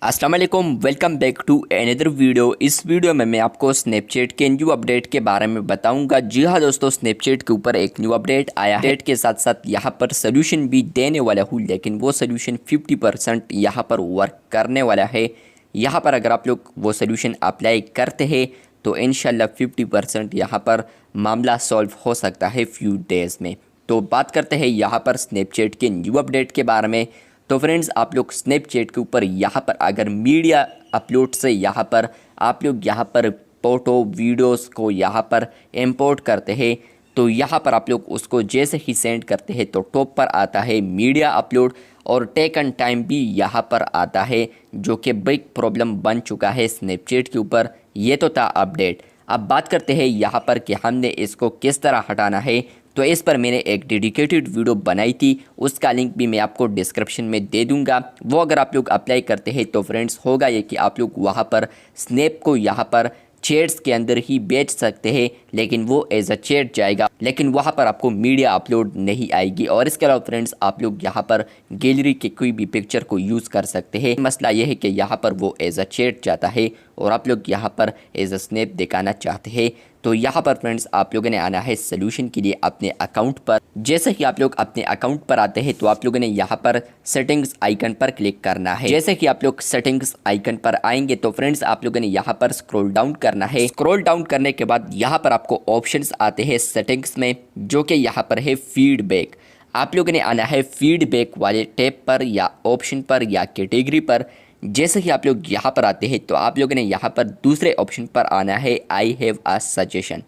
अस्सलाम वालेकुम, welcome back to another video. इस वीडियो में मैं आपको स्नैपचैट के न्यू अपडेट के बारे में बताऊंगा। जी हाँ दोस्तों, स्नैपचैट के ऊपर एक न्यू अपडेट आया है। अपडेट के साथ साथ यहाँ पर सोल्यूशन भी देने वाला हूँ, लेकिन वो सोल्यूशन 50% यहाँ पर वर्क करने वाला है। यहाँ पर अगर आप लोग वो सोल्यूशन अप्लाई करते हैं तो इंशाल्लाह 50% यहाँ पर मामला सॉल्व हो सकता है फ्यू डेज़ में। तो बात करते हैं यहाँ पर स्नैपचैट के न्यू अपडेट के बारे में। तो फ्रेंड्स, आप लोग स्नैपचैट के ऊपर यहाँ पर अगर मीडिया अपलोड से यहाँ पर आप लोग यहाँ पर फ़ोटो वीडियोस को यहाँ पर इंपोर्ट करते हैं, तो यहाँ पर आप लोग उसको जैसे ही सेंड करते हैं तो टॉप पर आता है मीडिया अपलोड, और टेकन टाइम भी यहाँ पर आता है, जो कि बिग प्रॉब्लम बन चुका है स्नैपचैट के ऊपर। ये तो था अपडेट। अब बात करते हैं यहाँ पर कि हमने इसको किस तरह हटाना है। तो इस पर मैंने एक डेडिकेटेड वीडियो बनाई थी, उसका लिंक भी मैं आपको डिस्क्रिप्शन में दे दूंगा। वो अगर आप लोग अप्लाई करते हैं तो फ्रेंड्स होगा ये कि आप लोग वहाँ पर स्नैप को यहाँ पर चैट्स के अंदर ही बेच सकते हैं, लेकिन वो एज अ चैट जाएगा, लेकिन वहाँ पर आपको मीडिया अपलोड नहीं आएगी। और इसके अलावा फ्रेंड्स, आप लोग यहाँ पर गैलरी के कोई भी पिक्चर को यूज़ कर सकते हैं। मसला यह है कि यहाँ पर वो एज अ चैट जाता है और आप लोग यहाँ पर एज अ स्नैप दिखाना चाहते हैं। तो यहाँ पर फ्रेंड्स आप लोगों ने आना है सोल्यूशन के लिए अपने अकाउंट पर। जैसे ही आप लोग अपने अकाउंट पर आते हैं तो आप लोगों ने यहाँ पर सेटिंग्स आइकन पर क्लिक करना है। जैसे कि आप लोग सेटिंग्स आइकन पर आएंगे तो फ्रेंड्स आप लोगों ने यहाँ पर स्क्रॉल डाउन करना है। स्क्रॉल डाउन करने के बाद यहाँ पर आपको ऑप्शंस आते हैं सेटिंग्स में, जो कि यहाँ पर है फीडबैक। आप लोगों ने आना है फीडबैक वाले टैब पर या ऑप्शन पर या कैटेगरी पर। जैसे ही आप लोग यहाँ पर आते हैं तो आप लोगों ने यहाँ पर दूसरे ऑप्शन पर आना है आई हैव अ सजेशन।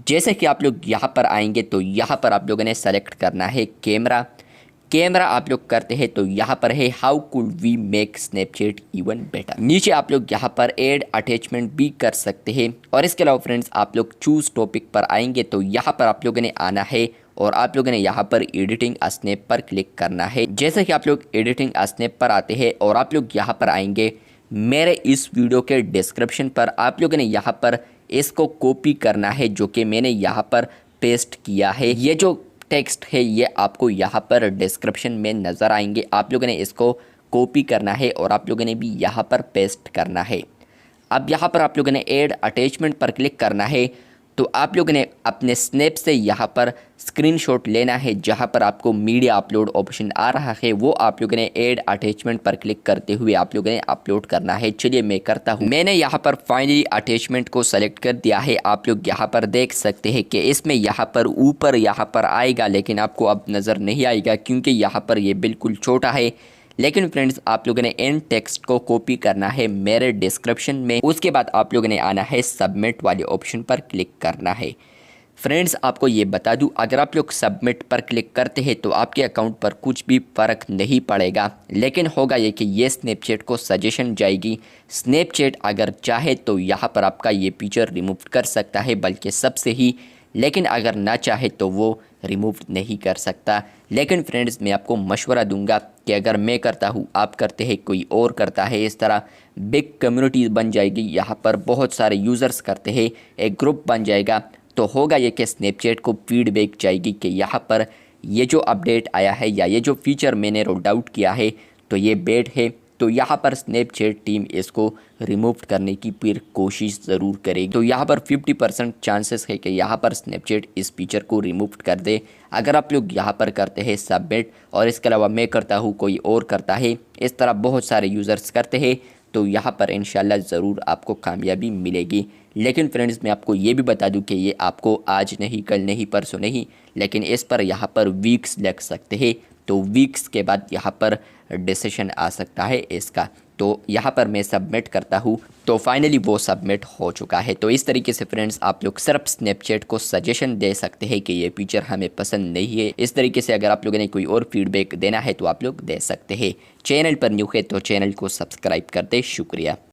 जैसे कि आप लोग यहाँ पर आएंगे तो यहाँ पर आप लोगों ने सेलेक्ट करना है कैमरा। कैमरा आप लोग करते हैं तो यहाँ पर है how could we make Snapchat even better. नीचे आप लोग यहाँ पर ऐड अटैचमेंट भी कर सकते हैं। और इसके अलावा फ्रेंड्स आप लोग चूज टॉपिक पर आएंगे तो यहाँ पर आप लोगों ने आना है और आप लोगों ने यहाँ पर एडिटिंग स्नैप पर क्लिक करना है। जैसे कि आप लोग एडिटिंग स्नैप पर आते हैं और आप लोग यहाँ पर आएंगे, मेरे इस वीडियो के डिस्क्रिप्शन पर आप लोगों ने यहाँ पर इसको कॉपी करना है, जो कि मैंने यहाँ पर पेस्ट किया है। ये जो टेक्स्ट है ये आपको यहाँ पर डिस्क्रिप्शन में नज़र आएंगे। आप लोगों ने इसको कॉपी करना है और आप लोगों ने भी यहाँ पर पेस्ट करना है। अब यहाँ पर आप लोगों ने ऐड अटैचमेंट पर क्लिक करना है। तो आप लोगों ने अपने स्नैप से यहाँ पर स्क्रीनशॉट लेना है, जहाँ पर आपको मीडिया अपलोड ऑप्शन आ रहा है, वो आप लोगों ने ऐड अटैचमेंट पर क्लिक करते हुए आप लोगों ने अपलोड करना है। चलिए मैं करता हूँ। मैंने यहाँ पर फाइनली अटैचमेंट को सेलेक्ट कर दिया है। आप लोग यहाँ पर देख सकते हैं कि इसमें यहाँ पर ऊपर यहाँ पर आएगा, लेकिन आपको अब नज़र नहीं आएगा क्योंकि यहाँ पर ये बिल्कुल छोटा है। लेकिन फ्रेंड्स आप लोगों ने इन टेक्स्ट को कॉपी करना है मेरे डिस्क्रिप्शन में। उसके बाद आप लोगों ने आना है सबमिट वाले ऑप्शन पर क्लिक करना है। फ्रेंड्स आपको ये बता दूं, अगर आप लोग सबमिट पर क्लिक करते हैं तो आपके अकाउंट पर कुछ भी फ़र्क नहीं पड़ेगा, लेकिन होगा ये कि ये स्नैपचैट को सजेशन जाएगी। स्नैपचैट अगर चाहे तो यहाँ पर आपका ये फीचर रिमूव कर सकता है, बल्कि सबसे ही, लेकिन अगर ना चाहे तो वो रिमूव नहीं कर सकता। लेकिन फ्रेंड्स मैं आपको मशवरा दूंगा कि अगर मैं करता हूँ, आप करते हैं, कोई और करता है, इस तरह बिग कम्युनिटी बन जाएगी। यहाँ पर बहुत सारे यूज़र्स करते हैं, एक ग्रुप बन जाएगा। तो होगा ये कि स्नैपचैट को फीडबैक जाएगी कि यहाँ पर ये जो अपडेट आया है या ये जो फीचर मैंने रोल आउट किया है तो ये बैड है। तो यहाँ पर स्नैपचैट टीम इसको रिमूव करने की फिर कोशिश ज़रूर करेगी। तो यहाँ पर 50% चांसेस है कि यहाँ पर स्नैपचैट इस फीचर को रिमूव कर दे। अगर आप लोग यहाँ पर करते हैं सबमिट, और इसके अलावा मैं करता हूँ, कोई और करता है, इस तरह बहुत सारे यूज़र्स करते हैं, तो यहाँ पर इंशाल्लाह ज़रूर आपको कामयाबी मिलेगी। लेकिन फ्रेंड्स मैं आपको ये भी बता दूं कि ये आपको आज नहीं, कल नहीं, परसों नहीं, लेकिन इस पर यहाँ पर वीक्स लग सकते हैं। तो वीक्स के बाद यहाँ पर डिसीजन आ सकता है इसका। तो यहाँ पर मैं सबमिट करता हूँ, तो फाइनली वो सबमिट हो चुका है। तो इस तरीके से फ्रेंड्स आप लोग सिर्फ स्नैपचैट को सजेशन दे सकते हैं कि ये फीचर हमें पसंद नहीं है। इस तरीके से अगर आप लोगों ने कोई और फीडबैक देना है तो आप लोग दे सकते हैं। चैनल पर न्यू है तो चैनल को सब्सक्राइब कर दे। शुक्रिया।